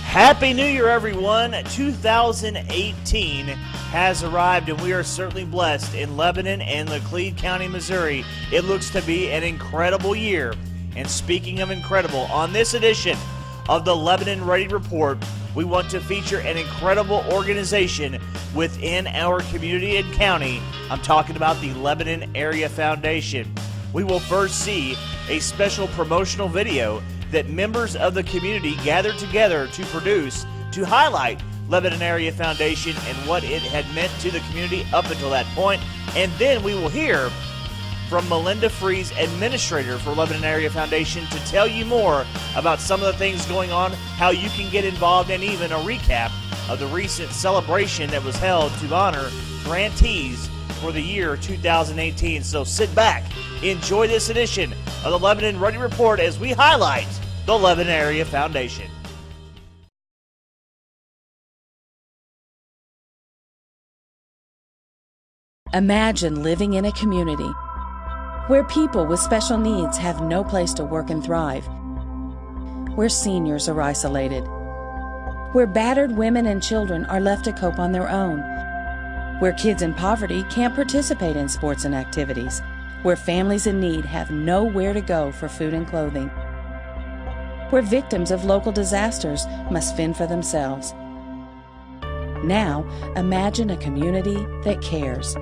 Happy New Year, everyone. 2018 has arrived, and we are certainly blessed in Lebanon and Laclede County, Missouri. It looks to be an incredible year. And speaking of incredible, on this edition of the Lebanon-REDI Report, we want to feature an incredible organization within our community and county. I'm talking about the Lebanon Area Foundation. We will first see a special promotional video that members of the community gathered together to produce to highlight Lebanon Area Foundation and what it had meant to the community up until that point. And then we will hear from Melinda Freeze, administrator for Lebanon Area Foundation, to tell you more about some of the things going on, how you can get involved, and even a recap of the recent celebration that was held to honor grantees for the year 2018. So sit back, enjoy this edition of the Lebanon-REDI Report as we highlight the Lebanon Area Foundation. Imagine living in a community where people with special needs have no place to work and thrive, where seniors are isolated, where battered women and children are left to cope on their own, where kids in poverty can't participate in sports and activities, where families in need have nowhere to go for food and clothing, where victims of local disasters must fend for themselves. Now, imagine a community that cares.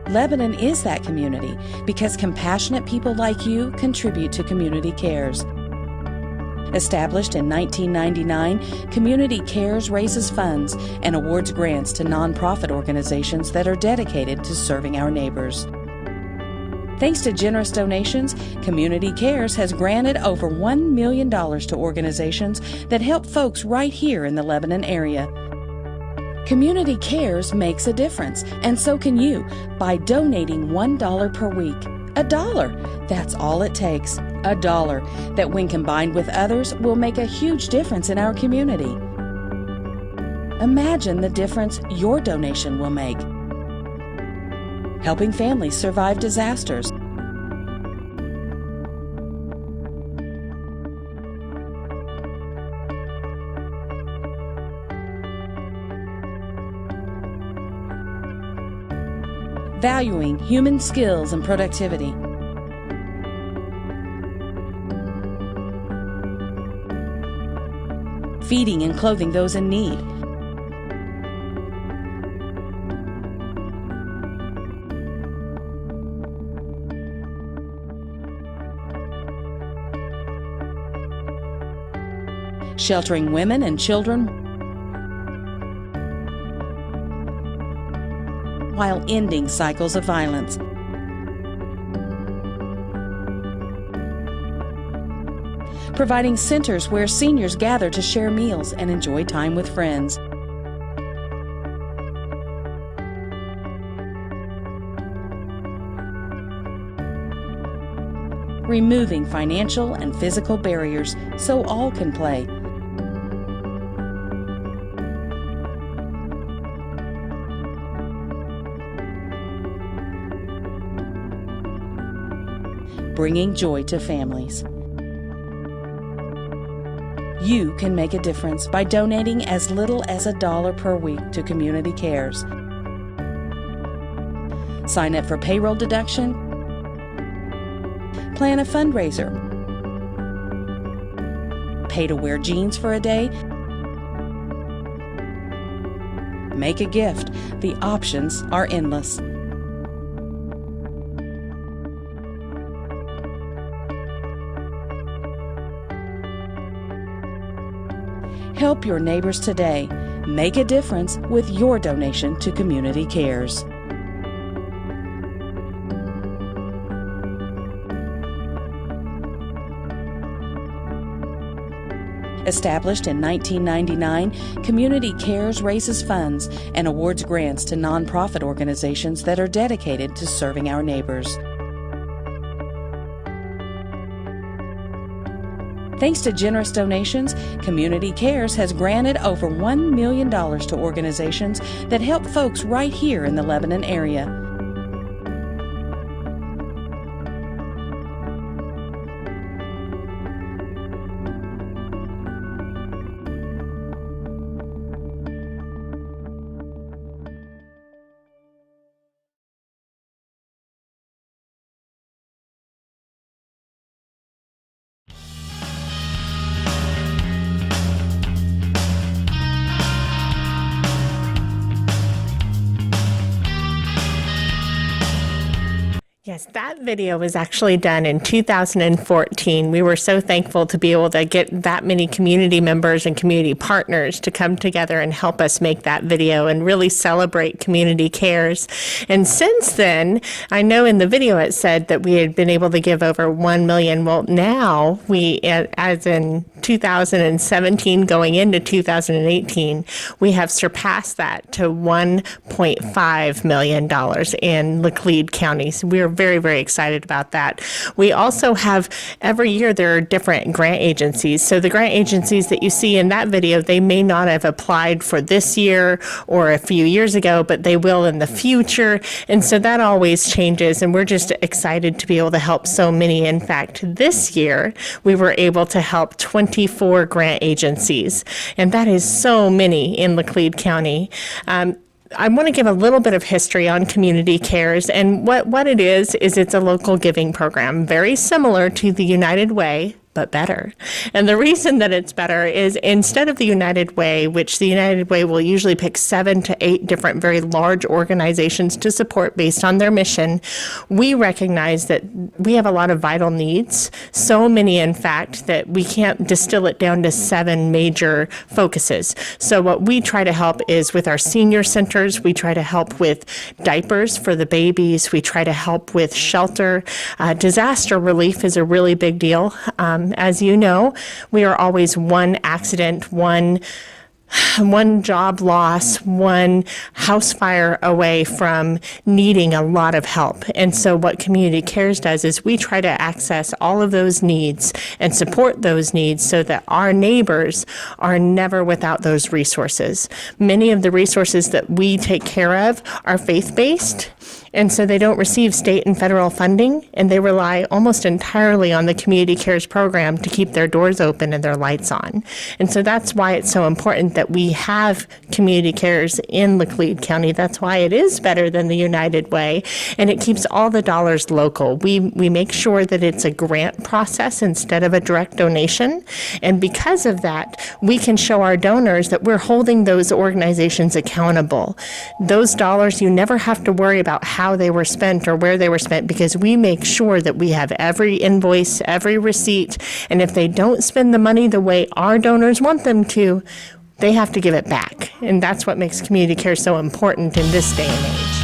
Lebanon is that community because compassionate people like you contribute to Community Cares. Established in 1999, Community Cares raises funds and awards grants to nonprofit organizations that are dedicated to serving our neighbors. Thanks to generous donations, Community Cares has granted over $1 million to organizations that help folks right here in the Lebanon area. Community Cares makes a difference, and so can you by donating $1 per week. $1. That's all it takes. $1 that, when combined with others, will make a huge difference in our community. Imagine the difference your donation will make. Helping families survive disasters, valuing human skills and productivity, feeding and clothing those in need, sheltering women and children while ending cycles of violence. Providing centers where seniors gather to share meals and enjoy time with friends. Removing financial and physical barriers so all can play. Bringing joy to families. You can make a difference by donating as little as $1 per week to Community Cares. Sign up for payroll deduction. Plan a fundraiser. Pay to wear jeans for a day. Make a gift. The options are endless. Help your neighbors today. Make a difference with your donation to Community Cares. Established in 1999, Community Cares raises funds and awards grants to nonprofit organizations that are dedicated to serving our neighbors. Thanks to generous donations, Community Cares has granted over $1 million to organizations that help folks right here in the Lebanon area. Yes, that video was actually done in 2014. We were so thankful to be able to get that many community members and community partners to come together and help us make that video and really celebrate community cares. And since then, I know in the video it said that we had been able to give over 1 million. Well, now we, as in 2017 going into 2018, we have surpassed that to $1.5 million in Laclede County. So we're very, very excited about that. We also have, every year there are different grant agencies. So the grant agencies that you see in that video, they may not have applied for this year or a few years ago, but they will in the future. And so that always changes. And we're just excited to be able to help so many. In fact, this year we were able to help 24 grant agencies. And that is so many in Laclede County. I want to give a little bit of history on Community Cares, and what it is it's a local giving program, very similar to the United Way, but better. And the reason that it's better is instead of the United Way, which the United Way will usually pick 7 to 8 different very large organizations to support based on their mission, we recognize that we have a lot of vital needs, so many in fact that we can't distill it down to 7 major focuses. So what we try to help is with our senior centers, we try to help with diapers for the babies, we try to help with shelter. Disaster relief is a really big deal. As you know, we are always one accident, one job loss, one house fire away from needing a lot of help. And so what Community Cares does is we try to access all of those needs and support those needs so that our neighbors are never without those resources. Many of the resources that we take care of are faith-based, and so they don't receive state and federal funding, and they rely almost entirely on the Community Cares program to keep their doors open and their lights on. And so that's why it's so important that we have Community Cares in Laclede County. That's why it is better than the United Way, and it keeps all the dollars local. We make sure that it's a grant process instead of a direct donation, and because of that, we can show our donors that we're holding those organizations accountable. Those dollars, you never have to worry about how they were spent or where they were spent, because we make sure that we have every invoice, every receipt, and if they don't spend the money the way our donors want them to, they have to give it back. And that's what makes Community Care so important in this day and age.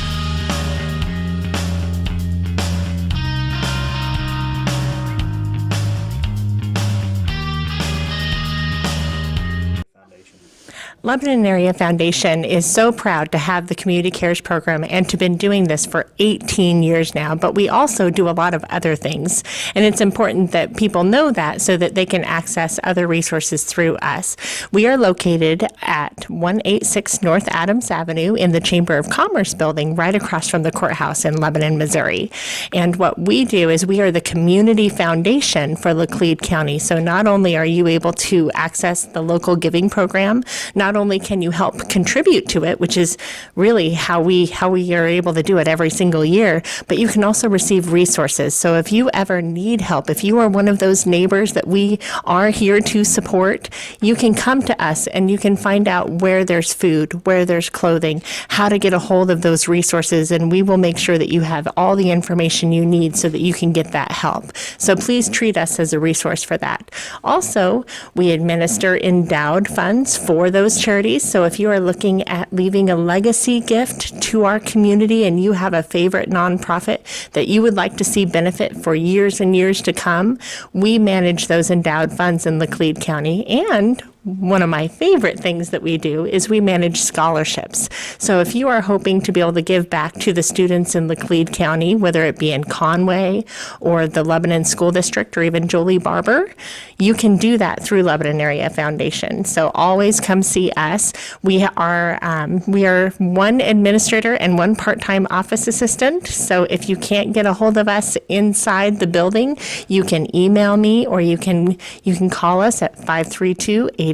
Lebanon Area Foundation is so proud to have the Community Cares program and to have been doing this for 18 years now, but we also do a lot of other things. And it's important that people know that so that they can access other resources through us. We are located at 186 North Adams Avenue in the Chamber of Commerce building right across from the courthouse in Lebanon, Missouri. And what we do is we are the community foundation for Laclede County. So not only are you able to access the local giving program, not only can you help contribute to it, which is really how we are able to do it every single year, but you can also receive resources. So if you ever need help, if you are one of those neighbors that we are here to support, you can come to us and you can find out where there's food, where there's clothing, how to get a hold of those resources, and we will make sure that you have all the information you need so that you can get that help. So please treat us as a resource for that. Also, we administer endowed funds for those charities. So if you are looking at leaving a legacy gift to our community and you have a favorite nonprofit that you would like to see benefit for years and years to come, we manage those endowed funds in Laclede County. And one of my favorite things that we do is we manage scholarships. So if you are hoping to be able to give back to the students in Laclede County, whether it be in Conway or the Lebanon School District or even Jolie Barber, you can do that through Lebanon Area Foundation. So always come see us. We are one administrator and one part-time office assistant. So if you can't get a hold of us inside the building, you can email me or you can call us at 532-8868.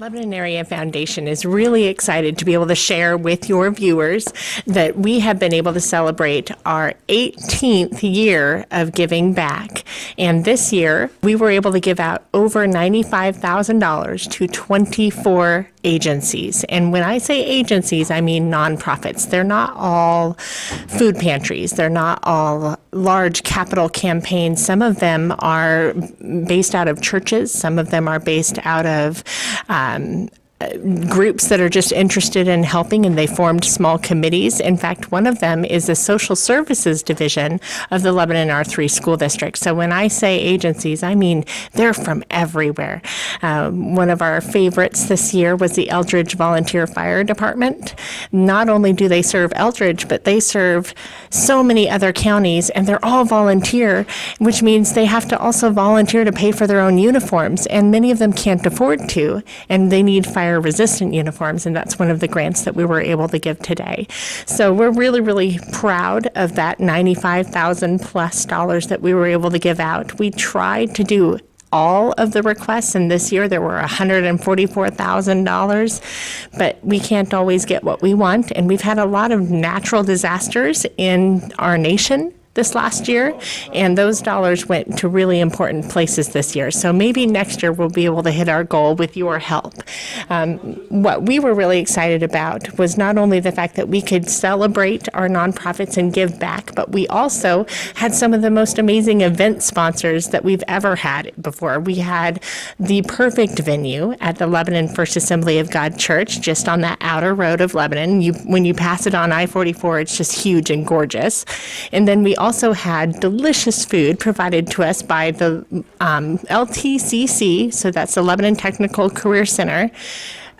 Lebanon Area Foundation is really excited to be able to share with your viewers that we have been able to celebrate our 18th year of giving back. And this year, we were able to give out over $95,000 to 24 agencies. And when I say agencies, I mean nonprofits. They're not all food pantries. They're not all large capital campaigns. Some of them are based out of churches. Some of them are based out of groups that are just interested in helping, and they formed small committees. In fact, one of them is the social services division of the Lebanon R3 school district. So when I say agencies, I mean they're from everywhere. One of our favorites this year was the Eldridge Volunteer Fire Department. Not only do they serve Eldridge, but they serve so many other counties, and they're all volunteer, which means they have to also volunteer to pay for their own uniforms, and many of them can't afford to, and they need fire-resistant uniforms, and that's one of the grants that we were able to give today. So we're really, really proud of that $95,000 plus that we were able to give out. We tried to do all of the requests, and this year there were $144,000, but we can't always get what we want, and we've had a lot of natural disasters in our nation this last year, and those dollars went to really important places this year. So maybe next year we'll be able to hit our goal with your help. What we were really excited about was not only the fact that we could celebrate our nonprofits and give back, but we also had some of the most amazing event sponsors that we've ever had before. We had the perfect venue at the Lebanon First Assembly of God Church, just on that outer road of Lebanon. When you pass it on I-44, it's just huge and gorgeous. And then we also had delicious food provided to us by the LTCC, so that's the Lebanon Technical Career Center,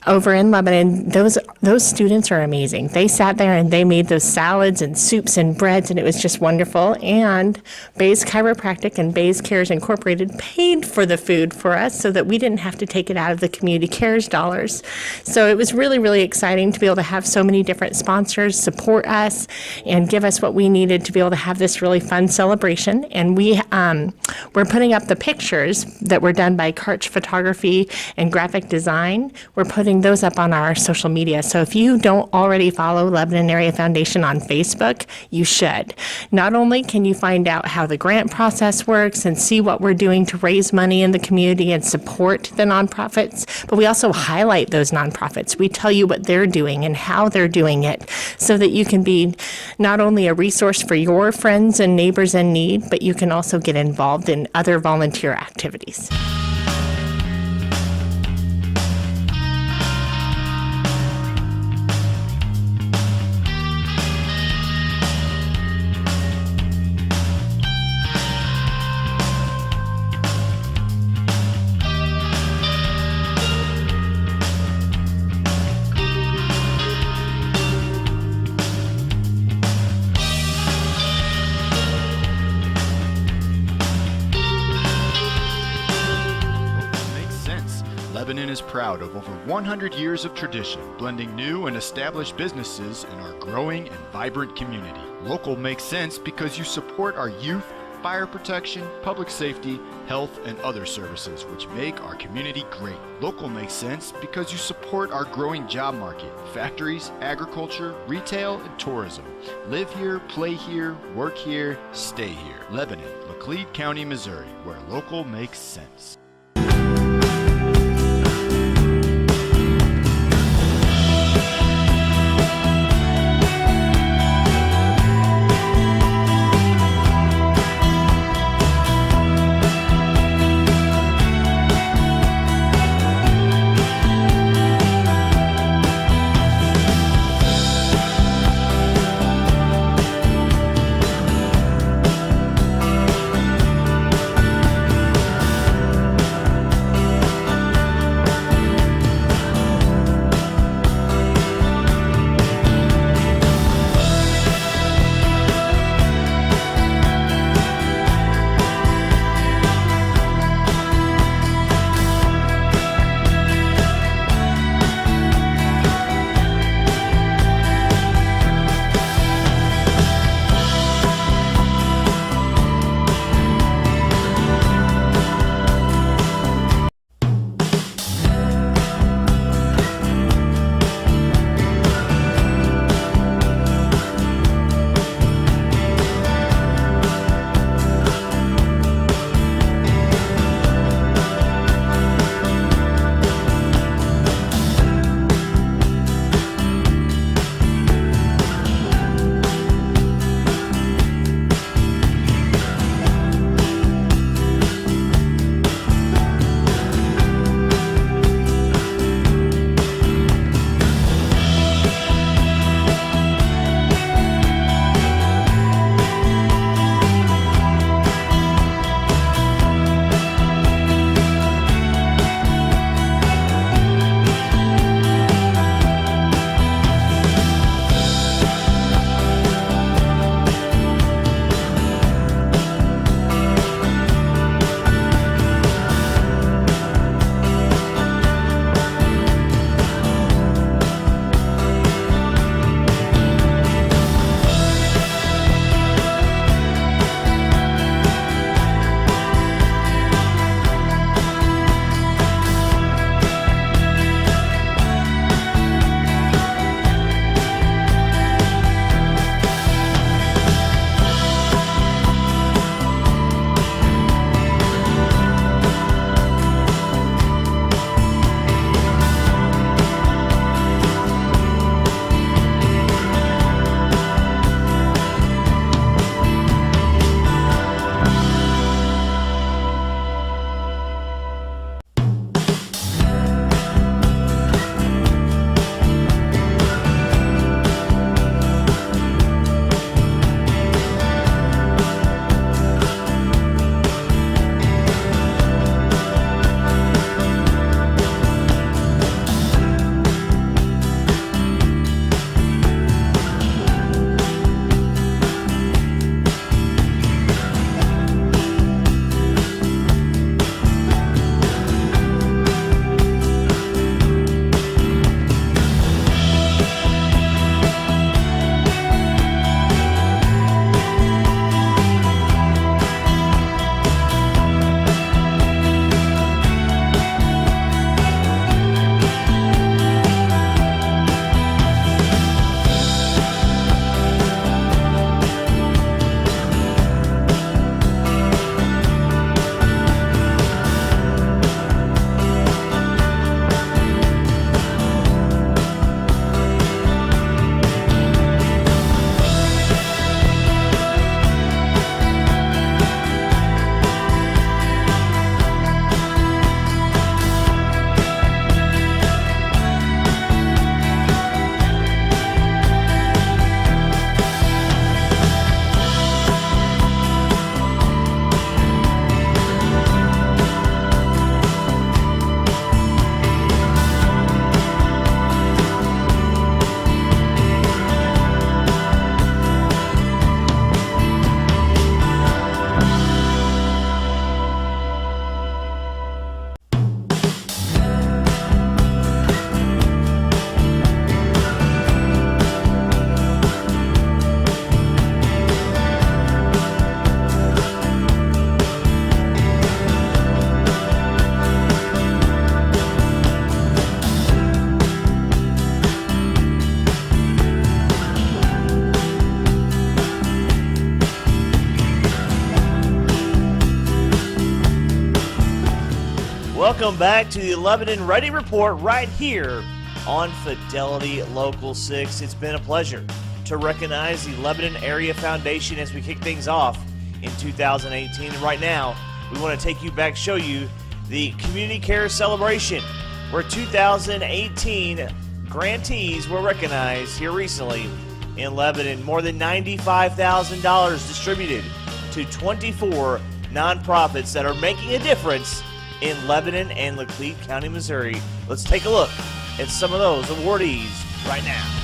over in Lebanon. Those students are amazing. They sat there and they made those salads and soups and breads, and it was just wonderful. And Bayes Chiropractic and Bayes Cares Incorporated paid for the food for us so that we didn't have to take it out of the community cares dollars. So it was really, really exciting to be able to have so many different sponsors support us and give us what we needed to be able to have this really fun celebration. And we're putting up the pictures that were done by Karch Photography and Graphic Design. We're putting those up on our social media. So if you don't already follow Lebanon Area Foundation on Facebook, you should. Not only can you find out how the grant process works and see what we're doing to raise money in the community and support the nonprofits, but we also highlight those nonprofits. We tell you what they're doing and how they're doing it so that you can be not only a resource for your friends and neighbors in need, but you can also get involved in other volunteer activities. Lebanon is proud of over 100 years of tradition, blending new and established businesses in our growing and vibrant community. Local makes sense because you support our youth, fire protection, public safety, health, and other services which make our community great. Local makes sense because you support our growing job market, factories, agriculture, retail, and tourism. Live here, play here, work here, stay here. Lebanon, Laclede County, Missouri, where local makes sense. Welcome back to the Lebanon-REDI Report right here on Fidelity Local 6. It's been a pleasure to recognize the Lebanon Area Foundation as we kick things off in 2018. And right now, we want to take you back, show you the Community Care Celebration, where 2018 grantees were recognized here recently in Lebanon. More than $95,000 distributed to 24 nonprofits that are making a difference in Lebanon and Laclede County, Missouri. Let's take a look at some of those awardees right now.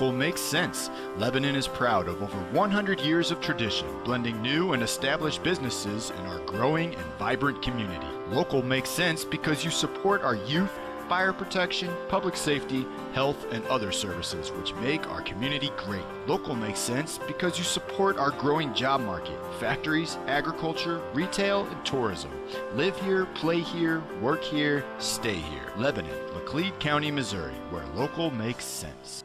Local makes sense. Lebanon is proud of over 100 years of tradition, blending new and established businesses in our growing and vibrant community. Local makes sense because you support our youth, fire protection, public safety, health, and other services which make our community great. Local makes sense because you support our growing job market, factories, agriculture, retail, and tourism. Live here, play here, work here, stay here. Lebanon, Laclede County, Missouri, where local makes sense.